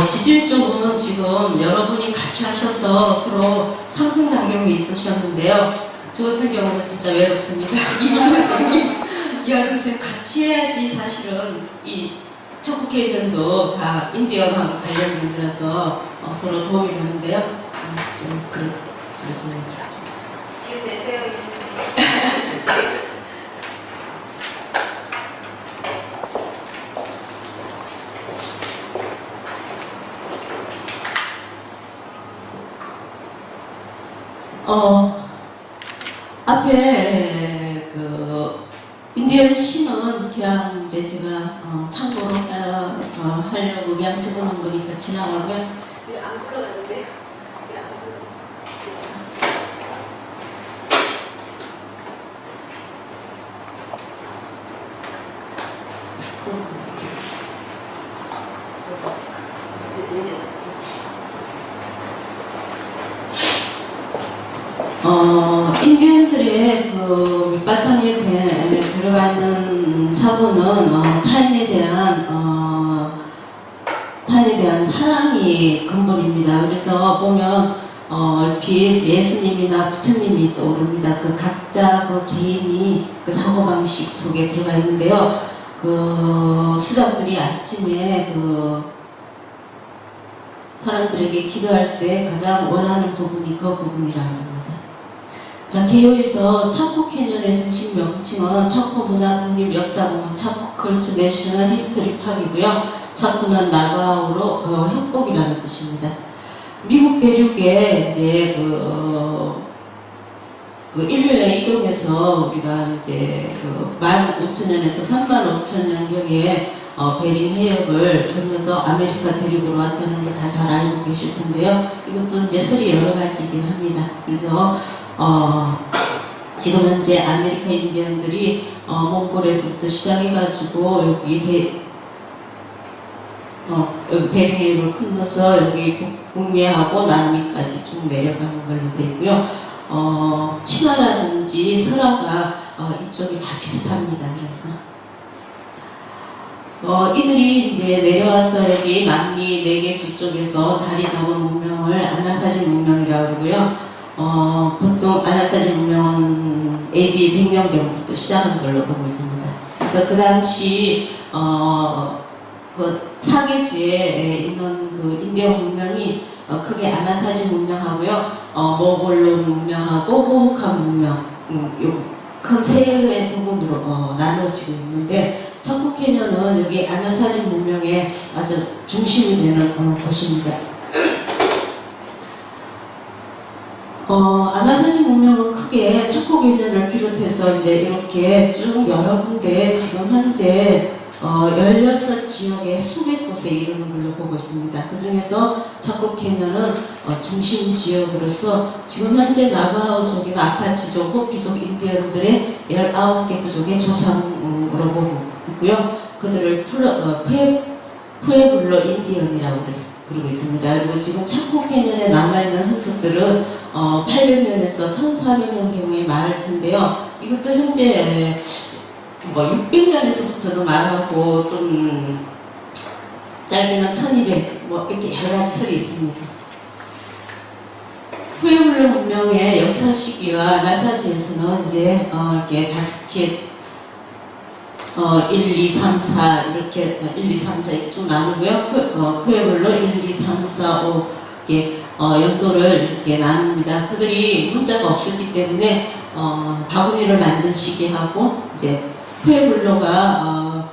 지질 쪽은 지금 여러분이 같이 하셔서 서로 상승작용이 있으셨는데요. 저 같은 경우는 진짜 외롭습니다. 이준 선생님, 이하 선생님 같이 해야지 사실은 이 척국회전도 다 인디언하고 관련 문제라서 서로 도움이 되는데요. 좀 그렇습니다. 이유 내세요, 이유 내세요. 앞에 인디언 시는 그냥 이제 제가 참고로 하려고 그냥 적어놓은 거니까 지나가고요. 안 굴러가는데? 인디언들의 밑바탕에 들어가는 사고는 타인에 대한 사랑이 근본입니다. 그래서 보면 얼핏 예수님이나 부처님이 떠오릅니다. 각자 개인이 사고방식 속에 들어가 있는데요. 수장들이 아침에 사람들에게 기도할 때 가장 원하는 부분이 그 부분이라고 합니다. 자, 개요에서 차코 캐년의 정식 명칭은 차코 문화 독립 역사공원 차코 컬처 내셔널 히스토리 파크이고요. 차코는 나바오로 협곡이라는 뜻입니다. 미국 대륙에 이제 인류에 이동해서 우리가 이제 15,000년에서 35,000년경에 베링 해역을 건너서 아메리카 대륙으로 왔다는 거 다 잘 알고 계실 텐데요. 이것도 이제 설이 여러 가지이긴 합니다. 그래서 지금 현재 아메리카 인디언들이 몽골에서부터 시작해가지고 여기 베링 해역을 건너서 여기 북미하고 남미까지 쭉 내려가는 걸로 되어 있고요. 신화라든지 설화가 이쪽이 다 비슷합니다. 그래서 이들이 이제 내려와서 여기 남미 4개 주 쪽에서 자리 잡은 문명을 아나사지 문명이라고 그러고요. 보통 아나사지 문명은 AD 100년경부터 시작한 걸로 보고 있습니다. 그래서 그 당시 사계수에 있는 인디언 문명이 크게 아나사지 문명하고요, 모골로 문명하고 호호칸 문명, 큰 세 개의 부분으로 나눠지고 있는데, 척국해녀는 여기 아나사지 문명의 아주 중심이 되는 곳입니다. 아나사지 문명은 크게 척국해녀를 비롯해서 이제 이렇게 쭉 여러 군데 지금 현재 16지역의 수백 곳에 이르는 걸로 보고 있습니다. 그 중에서 척국해녀는 중심 지역으로서 지금 현재 나바오족이나 아파치족, 호피족 인디언들의 19개 부족의 조상으로 보고 있고요. 그들을 푸에블로 인디언이라고 그러고 있습니다. 그리고 지금 척국해녀에 남아있는 흔적들은 800년에서 1400년경의 말일 텐데요. 이것도 현재 600년에서부터도 말하고 좀 짧게는 1200 이렇게 여러 가지 설이 있습니다. 푸에블로 문명의 역사 시기와 나사지에서는 이제 이렇게 바스켓 1, 2, 3, 4 이렇게 1, 2, 3, 4 이렇게 쭉 나누고요. 푸에블로 1, 2, 3, 4, 5 이렇게 연도를 이렇게 나눕니다. 그들이 문자가 없었기 때문에 바구니를 만든 시기하고 이제 푸에블로가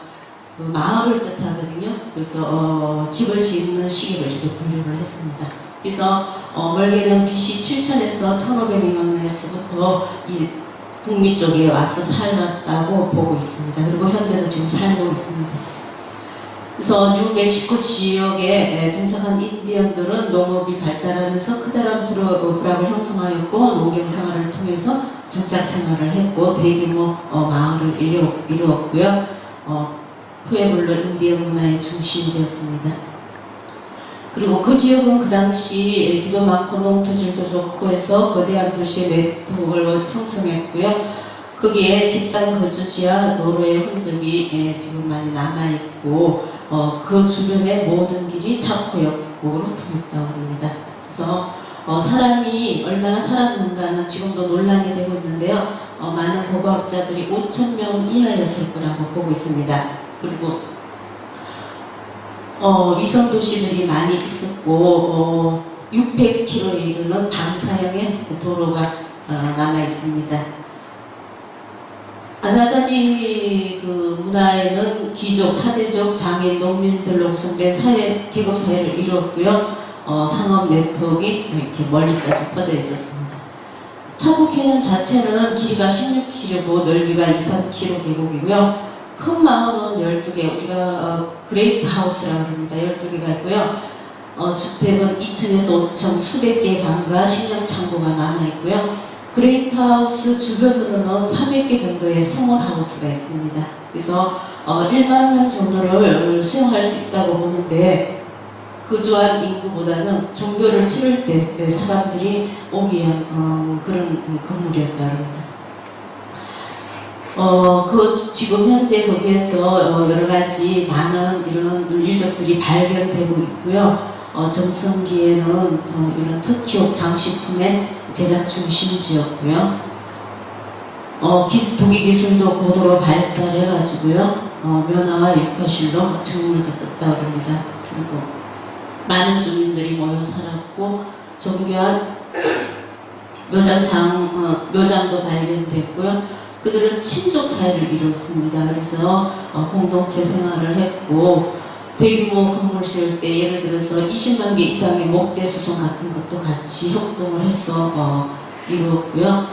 마을을 뜻하거든요. 그래서 집을 짓는 시기를 이렇게 분류를 했습니다. 그래서 멀게는 BC 7000에서 1500년에서부터 이 북미 쪽에 와서 살았다고 보고 있습니다. 그리고 현재도 지금 살고 있습니다. 그래서 뉴멕시코 지역에 정착한 인디언들은 농업이 발달하면서 크다란 부락을 형성하였고 농경 생활을 통해서 정착 생활을 했고 대규모 마을을 이루었고요. 푸에블로 인디언 문화의 중심이 되었습니다. 그리고 그 지역은 그 당시 비도 많고 농토질도 좋고 해서 거대한 도시의 네트워크를 형성했고요. 거기에 집단 거주지와 도로의 흔적이 지금 많이 남아있고 그 주변의 모든 길이 차포역곡으로 통했다고 합니다. 그래서 사람이 얼마나 살았는가는 지금도 논란이 되고 있는데요. 많은 고고학자들이 5,000명 이하였을 거라고 보고 있습니다. 그리고 위성 도시들이 많이 있었고 600km에 이르는 방사형의 도로가 남아 있습니다. 아나사지 그 문화에는 귀족, 사제족, 장인, 농민들로 구성된 사회, 계급 사회를 이루었고요. 상업 네트워크가 이렇게 멀리까지 뻗어 있었습니다. 차고 캐년 자체는 길이가 16km고 넓이가 2, 3km 계곡이고요. 큰 마을은 12개, 우리가 그레이트 하우스라고 합니다. 12개가 있고요. 주택은 2층에서 5층 수백 개의 방과 식량 창고가 남아있고요. 그레이트 하우스 주변으로는 300개 정도의 스몰 하우스가 있습니다. 그래서 1만 명 정도를 수용할 수 있다고 보는데 거주한 인구보다는 종교를 치를 때 사람들이 오기 위한 그런 건물이었다고 합니다. 지금 현재 거기에서 여러 가지 많은 이런 유적들이 발견되고 있고요. 정성기에는 이런 터키옥 장식품의 제작 중심지였고요. 도기 기술도 고도로 발달해가지고요. 면화와 육화실로 증물도 떴다고 합니다. 그리고 많은 주민들이 모여 살았고 정교한 묘장도 발견됐고요. 그들은 친족 사회를 이루었습니다. 그래서 공동체 생활을 했고 대규모 건물 지을 때 예를 들어서 20만 개 이상의 목재 수송 같은 것도 같이 협동을 해서 이루었고요.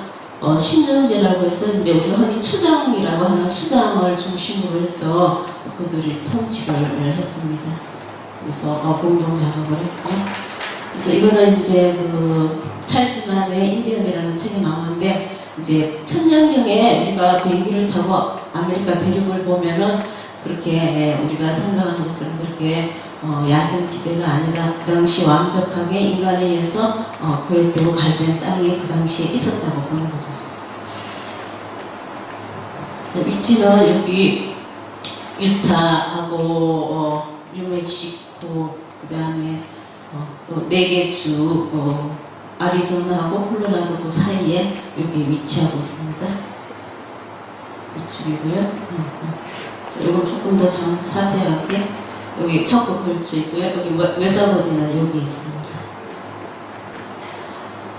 신전제라고 해서 이제 우리가 흔히 추장이라고 하는 수장을 중심으로 해서 그들이 통치를 했습니다. 그래서 공동 작업을 했고, 그래서 이거는 이제 그 찰스만의 인디언이라는 책에 나오는데 이제 천년경에 우리가 비행기를 타고 아메리카 대륙을 보면은 그렇게 우리가 생각하는 것처럼 그렇게 야생지대가 아니다. 그 당시 완벽하게 인간에 의해서 구획되고 발된 땅이 그 당시에 있었다고 보는 거죠. 위치는 여기 유타하고 뉴멕시코, 그 다음에 또 4개 주 아리조나하고 콜로라도 사이에 여기 위치하고 있습니다. 이쪽이고요. 이건 조금 더 자세하게 여기 척구 걸쳐 있고요. 여기 웨서버디는 여기 있습니다.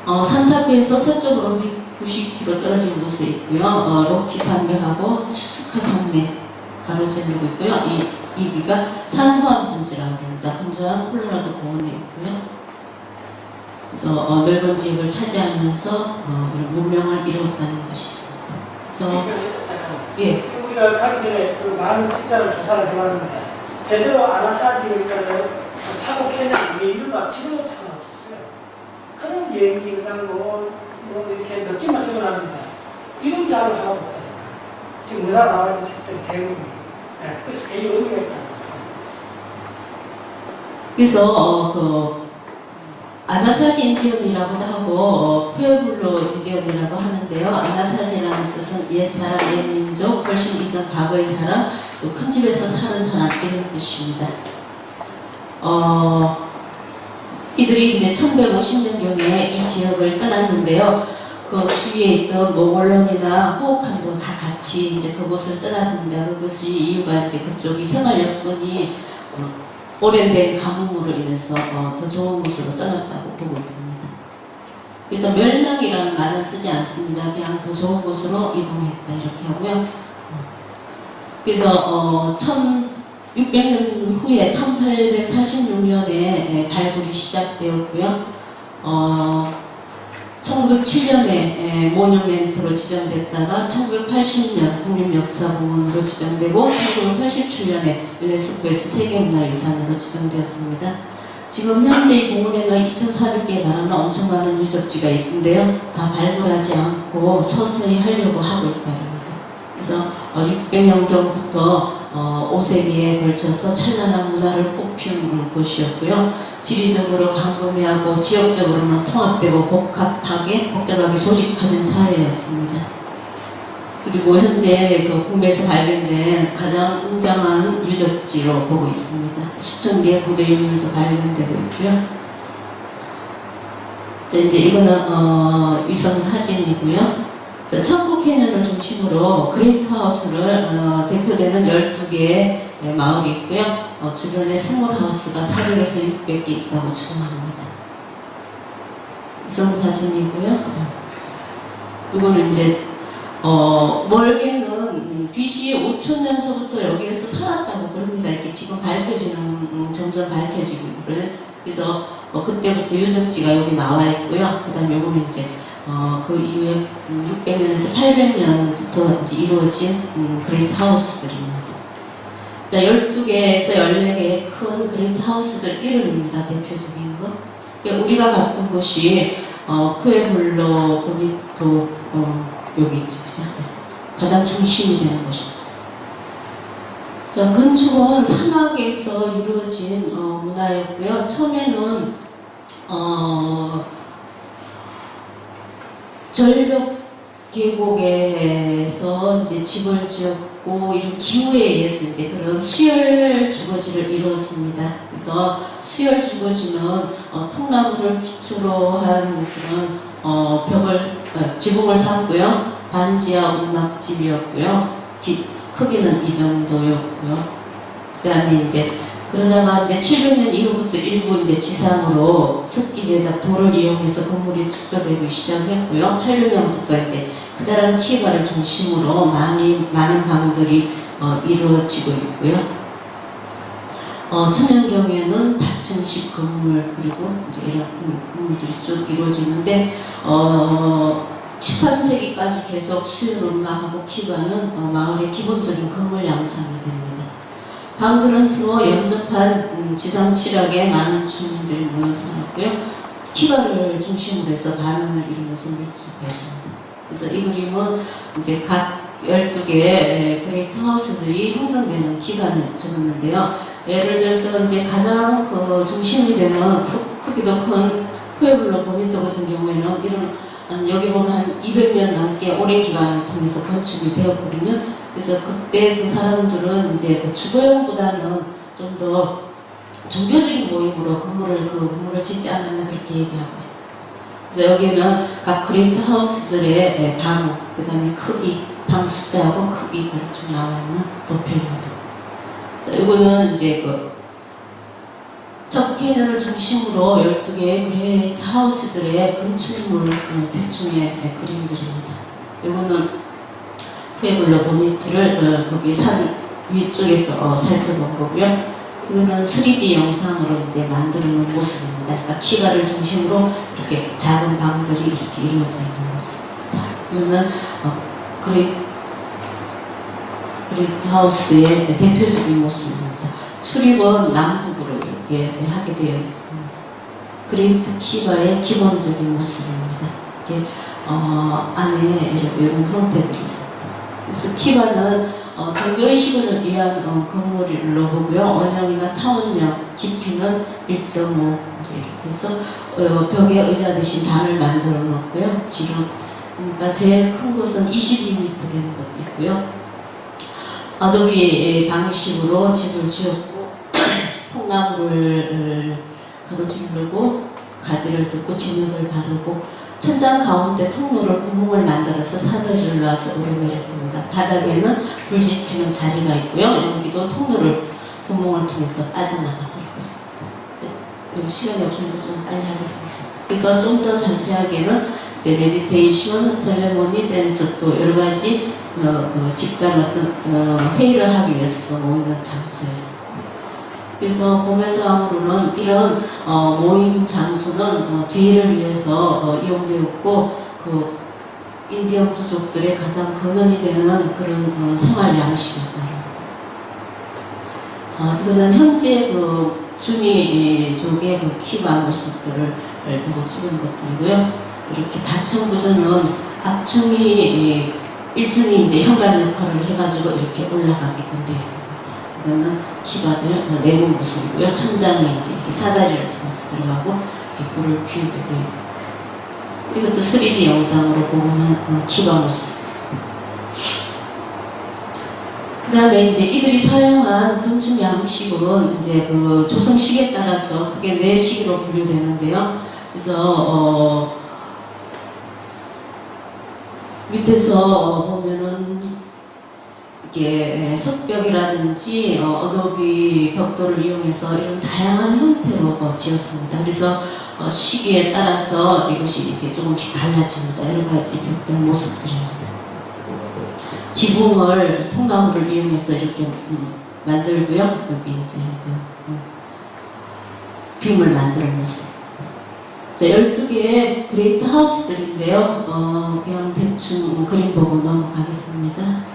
산타페에서 서쪽으로 190km 떨어진 곳에 있고요. 로키 산맥하고 치스카 산맥 가로지르고 있고요. 여기가 산호암 분지라고 합니다. 근저한 콜로라도 공원에 있고요. 그래서 넓은 지역을 차지하면서 이런 문명을 이루었다는 것이 있습니다. 그래서 예. 우리가 가기 전에 그 많은 책자를 조사를 해봤는데 제대로 아나사지니까는 차고 캐년 위에 있는 거 지도도 참 없었어요. 그런 여행기 그냥 뭐 이렇게 느낌만 적어놨는데 이런 자를 하나도 없다. 지금 우리나라 나와 있는 책들이 대부분. 그래서 되게 의미가 있다. 그래서 아나사지 인디언이라고도 하고 푸에블로 인디언이라고 하는데요. 아나사지라는 뜻은 옛사람, 옛민족, 훨씬 이전 과거의 사람, 또 큰 집에서 사는 사람 이런 뜻입니다. 이들이 이제 1150년경에 이 지역을 떠났는데요. 그 주위에 있던 모골론이나 호흡함도 다 같이 이제 그곳을 떠났습니다. 그것이 이유가 이제 그쪽이 생활 여건이 오래된 가뭄으로 인해서 더 좋은 곳으로 떠났다고 보고 있습니다. 그래서 멸망이라는 말은 쓰지 않습니다. 그냥 더 좋은 곳으로 이동했다 이렇게 하고요. 그래서 1600년 후에 1846년에 발굴이 시작되었고요. 1907년에 모뉴멘트로 지정됐다가 1980년 국립역사공원으로 지정되고 1987년에 유네스코에서 세계문화유산으로 지정되었습니다. 지금 현재 이 공원에는 2,400개에 달하는 엄청 많은 유적지가 있는데요. 다 발굴하지 않고 서서히 하려고 하고 있다는 그래서 600년경부터 5세기에 걸쳐서 찬란한 문화를 꽃피운 곳이었고요. 지리적으로 광범위하고 지역적으로는 통합되고 복잡하게 조직화된 사회였습니다. 그리고 현재 그 국내에서 발견된 가장 웅장한 유적지로 보고 있습니다. 수천 개의 고대 유물도 발견되고 있고요. 자, 이제 이거는 위성 사진이고요. 자, 천국 캐년을 중심으로 그레이트 하우스를 대표되는 12개의 마을이 있고요. 주변에 스몰 하우스가 400에서 600개 있다고 추정합니다. 위성 사진이고요. 이거는 이제 멀게는 BC 5천년서부터 여기에서 살았다고 그럽니다. 이렇게 지금 밝혀지는 점점 밝혀지고 있고요. 그래서 그때부터 유적지가 여기 나와 있고요. 그다음 요거는 이제 그 이후에 600년에서 800년부터 이제 이루어진 그레이트 하우스들입니다. 자, 12개에서 14개의 큰 그레이트 하우스들 이름입니다. 대표적인 거. 그러니까 우리가 갔던 곳이 푸에블로 보니토 여기 있죠. 가장 중심이 되는 곳입니다. 자, 건축은 사막에서 이루어진 문화였고요. 처음에는 절벽 계곡에서 이제 집을 지었고 이런 기후에 의해서 이제 그런 수열 주거지를 이루었습니다. 그래서 수열 주거지는 통나무를 기초로 한 그런 지붕을 쌓고요. 반지하 운막집이었고요. 크기는 이 정도였고요. 그다음에 이제 그러다가 이제 700년 이후부터 일부 이제 지상으로 습기 제작 돌을 이용해서 건물이 축소되기 시작했고요. 800년부터 이제 그다란 키바를 중심으로 많은 방들이 이루어지고 있고요. 천년경에는 다층식 건물 그리고 이제 이런 건물들이 쭉 이루어지는데 13세기까지 계속 수열 운막하고 키바는 마을의 기본적인 건물 양상이 됩니다. 방들은 서로 연접한 지상 칠학에 많은 주민들이 모여 살았고요. 키바를 중심으로 해서 반응을 이루면서 밀집했습니다. 그래서 이 그림은 이제 각 12개의 그레이트 하우스들이 형성되는 기간을 적었는데요. 예를 들어서 이제 가장 그 중심이 되는 크기도 큰 푸에블로 보니토 같은 경우에는 이런 여기 보면 한 200년 넘게 오랜 기간을 통해서 건축이 되었거든요. 그래서 그때 그 사람들은 이제 그 주거용보다는 좀 더 종교적인 모임으로 건물을 짓지 않았나 그렇게 얘기하고 있습니다. 그래서 여기는 각 그레이트 하우스들의 방, 그 다음에 크기, 방 숫자하고 크기가 쭉 나와 있는 도표입니다. 자, 이거는 이제 첫 캐년을 중심으로 12개의 그레이트 하우스들의 건축물 대충의 그림들입니다. 이거는 푸에블로 보니트를 거기 산 위쪽에서 살펴본 거고요. 이거는 3D 영상으로 이제 만들어 놓은 모습입니다. 그러니까 키가를 중심으로 이렇게 작은 방들이 이렇게 이루어져 있는 모습입니다. 이거는 그레이트 하우스의 대표적인 모습입니다. 출입은 남북으로 이렇게 하게 되어 있습니다. 그레이트 키바의 기본적인 모습입니다. 이게 안에 이런 형태들이 있습니다. 그래서 키바는 종교의식을 위한 건물로 보고요. 원형이나 타원형 깊이는 1.5 이렇게 해서 벽에 의자 대신 단을 만들어 놓고요. 지금 그러니까 제일 큰 것은 22m 되는 것도 있고요. 아도비 방식으로 집을 지었고 통나무를 가로질르고 가지를 뜯고 진흙을 바르고 천장 가운데 통로를 구멍을 만들어서 사다리를 놔서 오르내렸습니다. 바닥에는 불 지피는 자리가 있고요. 여기도 통로를 구멍을 통해서 빠져나가도록 했습니다. 시간이 없으니까 좀 빨리 하겠습니다. 그래서 좀 더 자세하게는 이제 메디테이션, 셀레모니, 댄스 또 여러 가지 집단 어떤 회의를 하기 위해서 모이는 장소였습니다. 그래서 봄의서함으로는 이런 모임 장소는 제의를 위해서 이용되었고 그 인디언 부족들의 가장 근원이 되는 그런 생활 양식이었다. 이거는 현재 그 주니족의 그 키바 모습들을 보고 찍은 것들이고요. 이렇게 다층 구조는 앞층이 1층이 이제 현관 역할을 해가지고 이렇게 올라가게끔 되어 있습니다. 이거는 키바들 내부 모습이고요. 천장에 이제 이렇게 사다리를 통해서 들어가고 이렇게 불을 피우게 되고 이것도 3D 영상으로 보고는 키바 모습. 그다음에 이제 이들이 사용한 건축 양식은 이제 그 조성식에 따라서 그게 네 식으로 분류되는데요. 그래서 밑에서 보면은 이게 석벽이라든지 어도비 벽돌을 이용해서 이런 다양한 형태로 지었습니다. 그래서 시기에 따라서 이것이 이렇게 조금씩 달라집니다. 여러 가지 벽돌 모습들입니다. 지붕을 통나무를 이용해서 이렇게 만들고요. 여기 이제 빔을 만드는 모습. 자, 12개의 그레이트 하우스들인데요. 그냥 대충 그림 보고 넘어가겠습니다.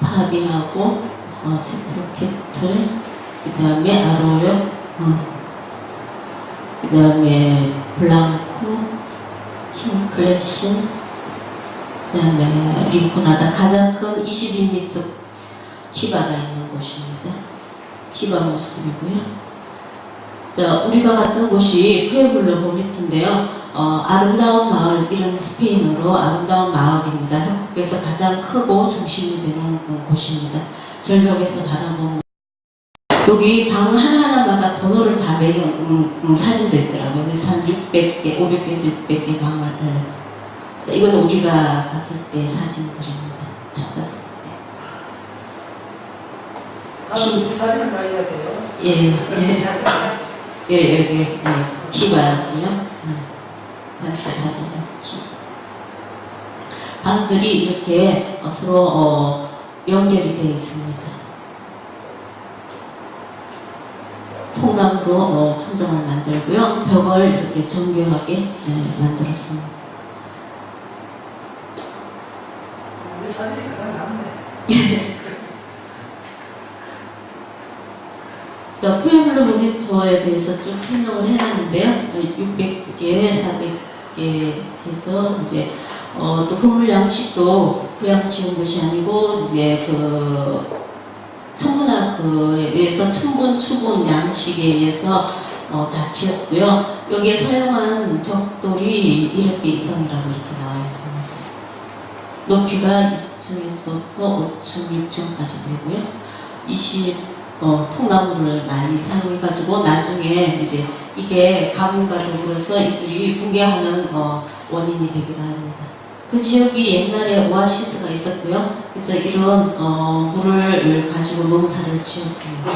파비하고 체트로켓틀, 그 다음에 아로요, 그 다음에 블랑코, 킹클래신, 그 다음에 링코나다. 가장 큰 22m 히바가 있는 곳입니다. 히바 모습이고요. 자, 우리가 갔던 곳이 푸에블로 보니트인데요. 아름다운 마을, 이런 스페인어로 아름다운 마을입니다. 한국에서 가장 크고 중심이 되는 곳입니다. 절벽에서 바라보는 여기 방 하나하나마다 번호를 다 매겨 사진도 있더라고요. 그래서 한 600개, 500개에서 600개 방을. 이건 우리가 갔을 때 사진들입니다. 찾았을 때. 다음 그 사진을 봐야 돼요. 예, 그런 사진 같이. 예, 여기 키바였군요. 단체 사진이요. 방들이 이렇게 서로 연결이 되어 있습니다. 통나무로 천정을 만들고요. 벽을 이렇게 정교하게 만들었습니다. 우리 사진이 가장 낫네. 자, 푸에블로 모니터에 대해서 좀 설명을 해놨는데요. 600개, 400개 해서 이제 또 건물 양식도 그냥 지은 것이 아니고 이제 그 천문학에서 천분, 추분 양식에 의해서 다 지었고요. 여기에 사용한 벽돌이 이렇게 이상이라고 이렇게 나와 있습니다. 높이가 2층에서부터 5층, 6층까지 되고요. 통나무를 많이 사용해가지고 나중에 이제 이게 가뭄과 더불어서 이들이 붕괴하는 원인이 되기도 합니다. 그 지역이 옛날에 오아시스가 있었고요. 그래서 이런 물을 가지고 농사를 지었습니다.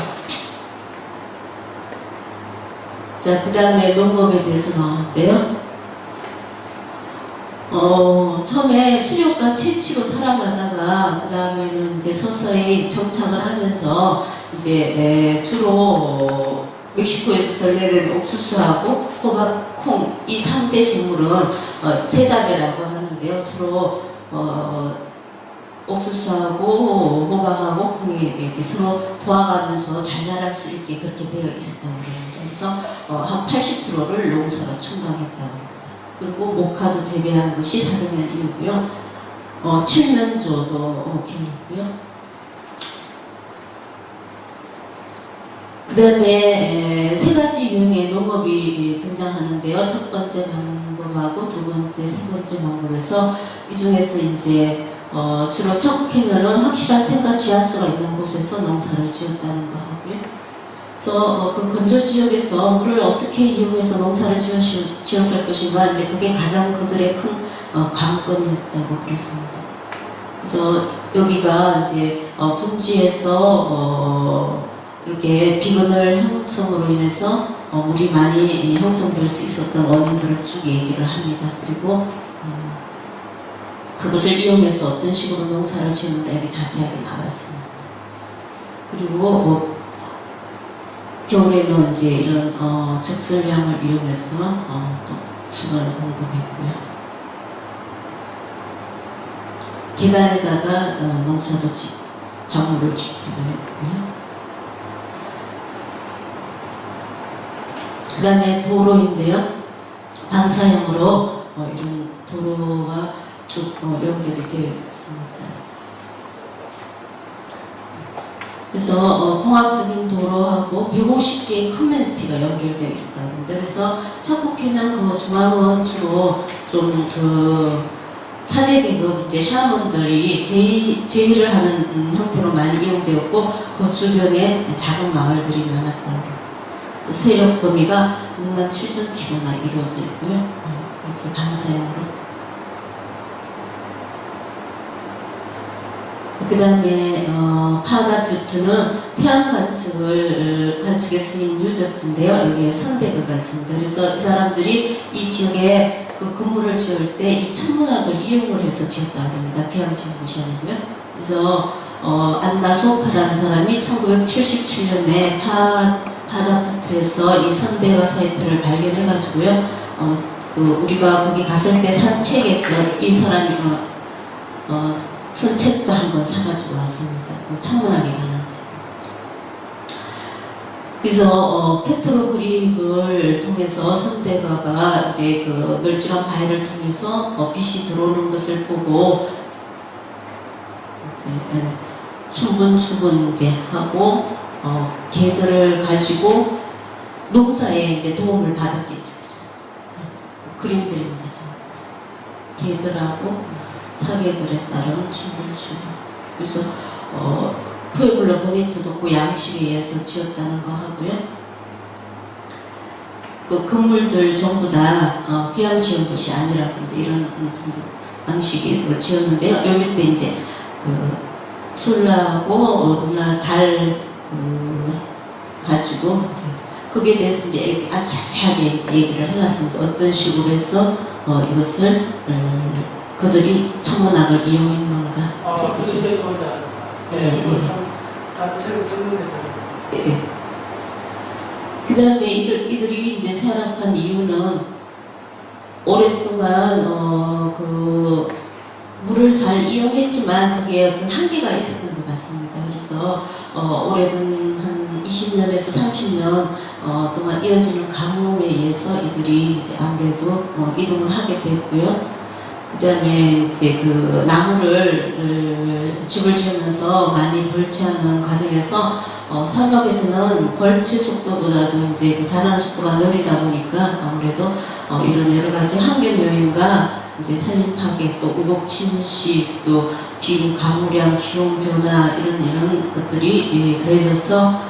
자, 그 다음에 농업에 대해서 나오는데요. 처음에 수렵과 채취로 살아가다가 그 다음에는 이제 서서히 정착을 하면서 이제 주로 멕시코에서 전래된 옥수수하고 호박, 콩 이 3대 식물은 세자매라고 하는데요. 서로 옥수수하고 호박하고 콩이 이렇게 서로 도와가면서 잘 자랄 수 있게 그렇게 되어 있었다고 합니다. 그래서 한 80%를 농사로 충당했다고 합니다. 그리고 목화도 재배하는 것이 400년 이후고요. 칠면조도 길렀고요. 그 다음에 세 가지 유형의 농업이 등장하는데요. 첫 번째 방법하고 두 번째, 세 번째 방법에서 이 중에서 이제 주로 천국해면은 확실한 생과 지하수가 있는 곳에서 농사를 지었다는 거 하고요. 그래서 그 건조 지역에서 물을 어떻게 이용해서 농사를 지었을 것인가, 이제 그게 가장 그들의 큰 관건이었다고 그랬습니다. 그래서 여기가 이제 분지에서 이렇게 비근을 형성으로 인해서 물이 많이 형성될 수 있었던 원인들을 쭉 얘기를 합니다. 그리고 그것을 이용해서 어떤 식으로 농사를 지었는가 여기 자세하게 나와 있습니다. 그리고 겨울에는 이제 이런 적설량을 이용해서 또 수건을 공급했고요. 계단에다가 농사도 작물을 짓기도 했고요. 그 다음에 도로인데요. 방사형으로 이런 도로가 쭉 연결이 되어 있습니다. 그래서 공학적인 도로하고 150개의 커뮤니티가 연결되어 있었다고 합니다. 그래서 차곡해는 그 중앙은 주로 좀 사제 계급 이제 샤먼들이 제의를 하는 형태로 많이 이용되었고 그 주변에 작은 마을들이 많았다고. 그래서 세력 범위가 67,000km나 이루어져 있고요. 이렇게 방사형으로. 그 다음에 파다뷰트는 태양 관측에 쓰인 유적지인데요. 여기에 선대가가 있습니다. 그래서 이 사람들이 이 지역에 그 건물을 지을 때 이 천문학을 이용을 해서 지었다고 합니다. 그냥 지은 것이 아니고요. 그래서 안나 소파라는 사람이 1977년에 파다뷰트에서 이 선대가 사이트를 발견해가지고요. 그 우리가 거기 갔을 때 산 책에서 이 사람이 선책도 한번 사가지고 왔습니다. 천문학에 관한 책. 그래서 페트로그립을 통해서 선대가가 이제 그 널찍한 바위를 통해서 빛이 들어오는 것을 보고 충분 이제 하고 계절을 가지고 농사에 이제 도움을 받았겠죠. 그림들입니다. 계절하고 사계절에 따른 충분. 그래서 푸에블로 보니트도 그 양식에 의해서 지었다는 거 하고요. 그 건물들 전부 다 그냥 지은 것이 아니라고 이런 양식으로 지었는데요. 요 밑에 이제 그 솔라하고 루나 달 가지고 거기에 대해서 이제 아주 자세하게 이제 얘기를 해놨습니다. 어떤 식으로 해서 이것을 그들이 천문학을 이용했는가. 그게 좋은지 알아요. 네, 이거 참 다른 책을 듣는 데서. 예. 그 다음에 이들이 이제 생각한 이유는 오랫동안 그 물을 잘 이용했지만 그게 어떤 한계가 있었던 것 같습니다. 그래서 오래된 한 20년에서 30년 동안 이어지는 가뭄에 의해서 이들이 이제 아무래도 이동을 하게 됐고요. 그 다음에 이제 그 나무를 집을 지으면서 많이 벌채하는 과정에서 산막에서는 벌채 속도보다도 이제 그 자라는 속도가 느리다 보니까 아무래도 이런 여러 가지 환경 요인과 이제 산림 파괴, 또 우곡 침식, 또 기후 가물량, 기온 변화 이런 것들이 더해져서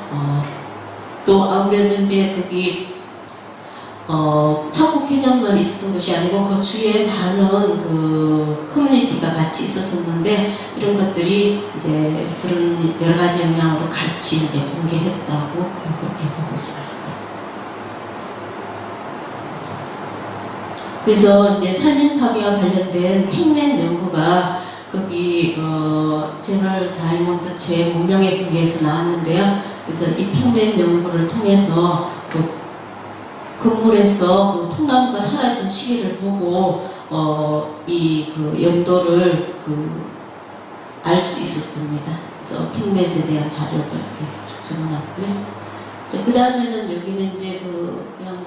또 아무래도 이제 거기 천국 개념만 있었던 것이 아니고 그 주위에 많은 그 커뮤니티가 같이 있었었는데 이런 것들이 이제 그런 여러 가지 영향으로 같이 이제 붕괴했다고 그렇게 보고 있습니다. 그래서 이제 산림 파괴와 관련된 팽랜 연구가 거기 제널 다이몬드체 문명의 붕괴에서 나왔는데요. 그래서 이 팽랜 연구를 통해서 건물에서 그 통나무가 사라진 시기를 보고 이 그 연도를 알 수 있었습니다. 그래서 팽넷에 대한 자료를 적어놨고요. 그 다음에는 여기는 이제 그냥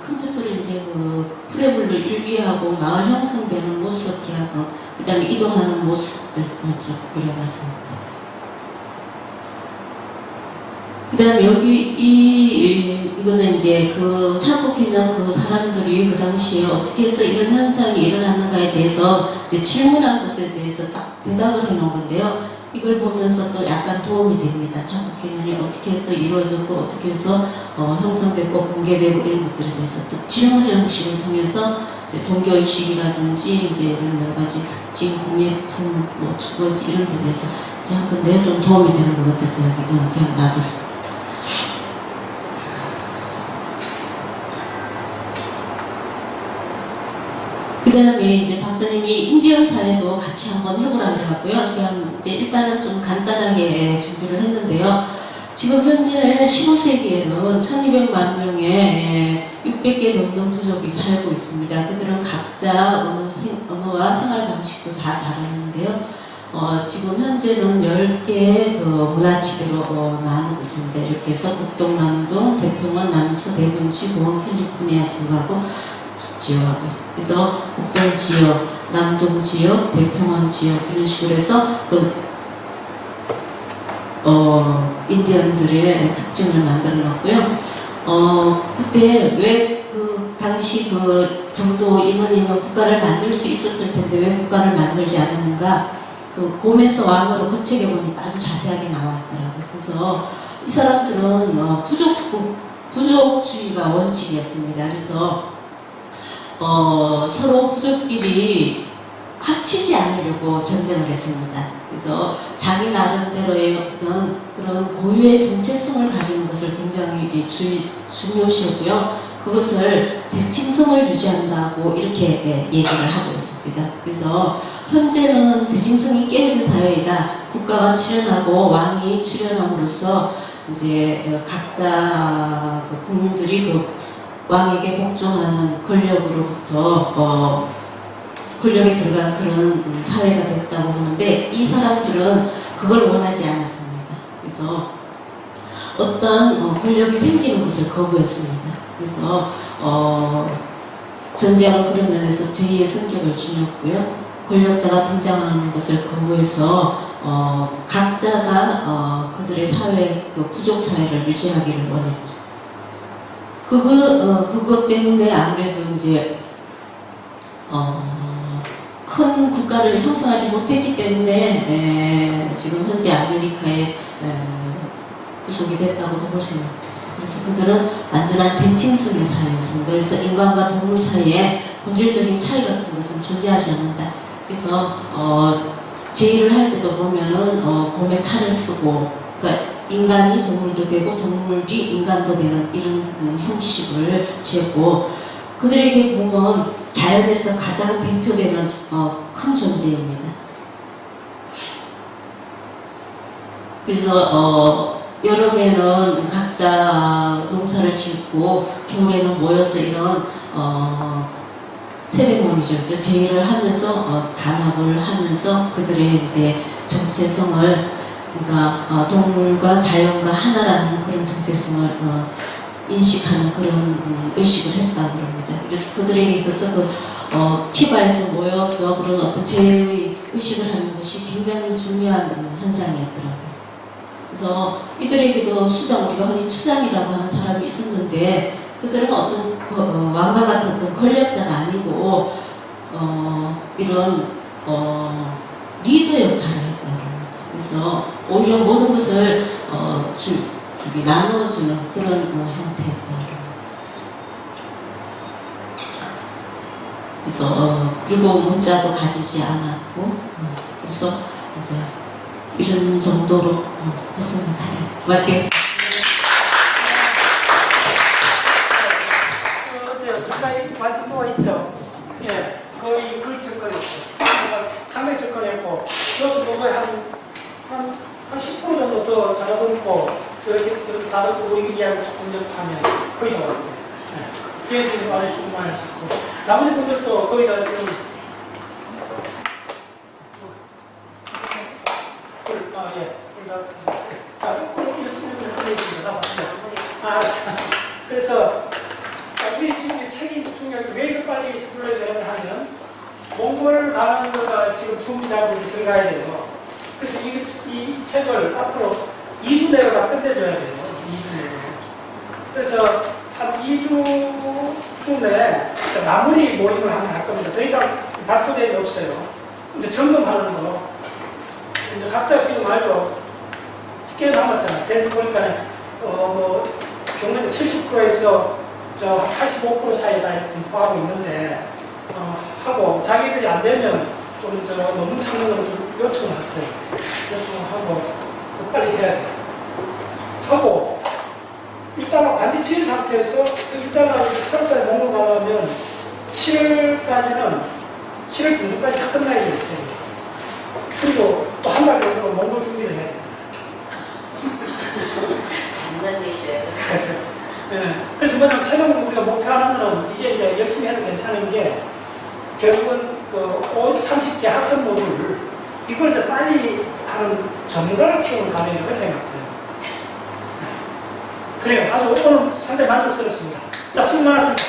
컴퓨터로 이제 그 프레블로 일기하고 마을 형성되는 모습하고 그 다음에 이동하는 모습들 좀 그려봤습니다. 그 다음에 여기 이거는 이제 그 참고있는 그 사람들이 그 당시에 어떻게 해서 이런 현상이 일어났는가에 대해서 이제 질문한 것에 대해서 딱 대답을 해놓은 건데요. 이걸 보면서 또 약간 도움이 됩니다. 참고있는이 어떻게 해서 이루어졌고 어떻게 해서 형성되고 붕괴되고 이런 것들에 대해서 또 질문 형식을 통해서 이제 종교의식이라든지 이제 이런 여러 가지 특징, 공예품, 뭐 주거지 이런 데 대해서 이제 한 건데 좀 도움이 되는 것 같아서 여기 그냥 놔뒀습니다. 그 다음에 이제 박사님이 인디언 사회도 같이 한번 해보라 그래갖고요. 그냥 이제 일단은 좀 간단하게 준비를 했는데요. 지금 현재 15세기에는 1200만 명의 600개 넘는 부족이 살고 있습니다. 그들은 각자 언어와 생활 방식도 다 다르는데요. 지금 현재는 10개의 그 문화치대로 나누고 있습니다. 이렇게 해서 북동, 남동, 대평원, 남서, 대군지, 고원, 캘리포니아 지역하고 지역하고 그래서 북동 지역, 남동 지역, 대평원 지역 이런 식으로 해서 인디언들의 특징을 만들어 놨고요. 그때 왜 그 당시 그 정도 인원이면 국가를 만들 수 있었을 텐데 왜 국가를 만들지 않았는가? 그 곰에서 왕으로 거책에 보니 아주 자세하게 나왔더라고요. 그래서 이 사람들은 부족주의가 원칙이었습니다. 그래서 서로 부족끼리 합치지 않으려고 전쟁을 했습니다. 그래서 자기 나름대로의 어떤 그런 고유의 정체성을 가지는 것을 굉장히 중요시하고요. 그것을 대칭성을 유지한다고 이렇게 얘기를 하고 있습니다. 그래서 현재는 대칭성이 깨어진 사회이다. 국가가 출현하고 왕이 출현함으로써 이제 각자 국민들이 그 왕에게 복종하는 권력으로부터 권력에 들어간 그런 사회가 됐다고 보는데 이 사람들은 그걸 원하지 않았습니다. 그래서 어떤 권력이 생기는 것을 거부했습니다. 그래서 전쟁은 그런 면에서 제2의 성격을 지녔고요. 권력자가 등장하는 것을 거부해서 각자가 그들의 사회, 그 부족 사회를 유지하기를 원했죠. 그것 때문에 아무래도 이제 큰 국가를 형성하지 못했기 때문에 지금 현재 아메리카에 구속이 됐다고도 볼 수 있는 거죠. 그래서 그들은 완전한 대칭성의 사회였습니다. 그래서 인간과 동물 사이에 본질적인 차이 같은 것은 존재하지 않는다. 그래서 제의를 할 때도 보면은 곰의 탈을 쓰고, 그러니까 인간이 동물도 되고 동물이 인간도 되는 이런 형식을 재고, 그들에게 보면 자연에서 가장 대표되는 큰 존재입니다. 그래서 여름에는 각자 농사를 짓고 겨울에는 모여서 이런 세레모니죠. 제의를 하면서 단합을 하면서 그들의 이제 정체성을, 그러니까 동물과 자연과 하나라는 그런 정체성을 인식하는 그런 의식을 했다고 합니다. 그래서 그들에게 있어서 키바에서 모여서 그런 어떤 제의 의식을 하는 것이 굉장히 중요한 현상이었더라고요. 그래서 이들에게도 우리가 흔히 수장이라고 하는 사람이 있었는데, 그들은 어떤 왕과 같은 어떤 권력자가 아니고 이런 리더 역할을 했다고 합니다. 그래서 오히려 모든 것을 나누어주는 그런 형태였다고 합니다. 그래서 그리고 문자도 가지지 않았고, 그래서 이제 이런 정도로 했습니다. 마치겠습니다. 어때요? 상당히 완성도가 있죠? 예, 거의 접근했고, 상당히 접근했고, 교수도 거의 한 10% 정도 더 달아보고, 이렇게 다르고 우리 이야기를 조금 접하면 거의 다 왔어요. 기회들이 많이 수고 많으셨고, 나머지 분들도 거의 다 지금 그래서 우리 지금 책이 중요한 왜 이렇게 빨리 불러야 되냐 하면 몽골 가는 거가 지금 준비작업에 들어가야 돼요. 그래서 이 책을 앞으로 2주 내로 다 끝내줘야 돼요. 2주 내로. 그래서 한 2주 내에 마무리 모임을 한번 할 겁니다. 더 이상 발표대회 없어요. 이제 점검하는 거. 이제 각자 지금 알죠? 꽤 남았잖아. 보니까 경력 70%에서 85% 사이에 다 공부하고 있는데 하고 자기들이 안 되면 좀 논문 창문으로 좀 요청을 했어요. 요청을 하고 빨리 해야 돼. 하고 일단 완전 친 상태에서 일단 8월달에 몽골 가려면 7월 중순까지 다 끝나야 되겠지. 그리고 또 한 달 정도 몽골 준비를 해야 되잖아요. 장난이죠. 그래서, 네. 그래서 뭐냐면 최종 우리가 목표하는 거는 이게 이제 열심히 해도 괜찮은 게 결국은 30개 학생 모듈 이걸 이제 빨리 하는 전문가를 키우는 과정이라고 생각했어요. 그래요. 아주 오늘 상당히 만족스럽습니다. 자, 수고 많았습니다.